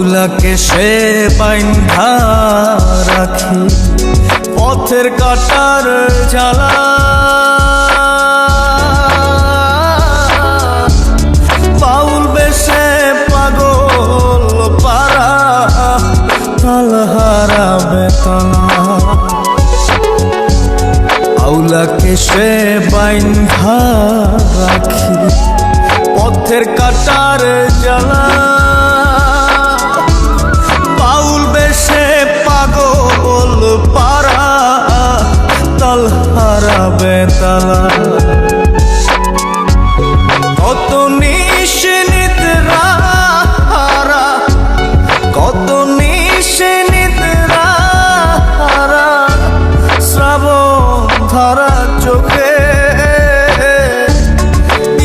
আউলাকে সে বাইন্ধা রাখি পথের কাটার জ্বালা, বাউল বেশে পাগল পারা তাল হারাবে তালা। আউলাকে সে বাইন্ধা রাখি পথের কাটার জ্বালা, বাউল বেশে পাগল পারা তাল হারাবে তালা। কত নিশি নিদ্রা হারা, কত নিশি নিদ্রা হারা, শ্রাবণ ধারা চোখে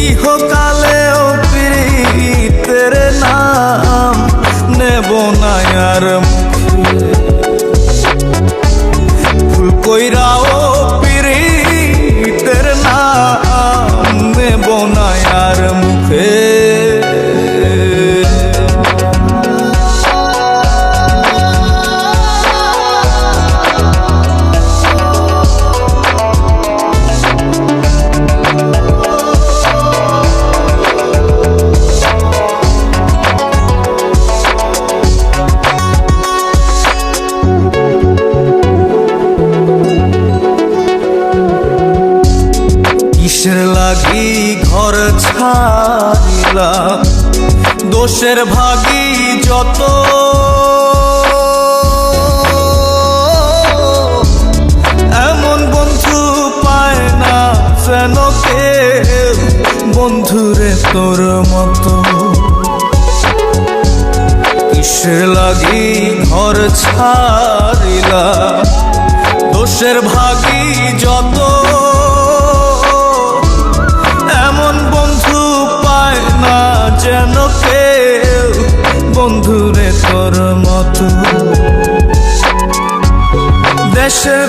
ইহকালেও পীড়িতের নাম নেব না আর মুখে। ভুল কইরাও পীড়িতের নাম নেব না আর মুখে। কিসের লাগি ঘর ছাড়িলাম, দোষের ভাগী যত, এমন বন্ধু পায় না যেন কেউ বন্ধুরে তোর মতো। কিসের লাগি ঘর ছাড়িলাম, দোষের ভাগী যত, এমন বন্ধু পায় না যেন কেউ বন্ধুরে তোর মতো। দেশের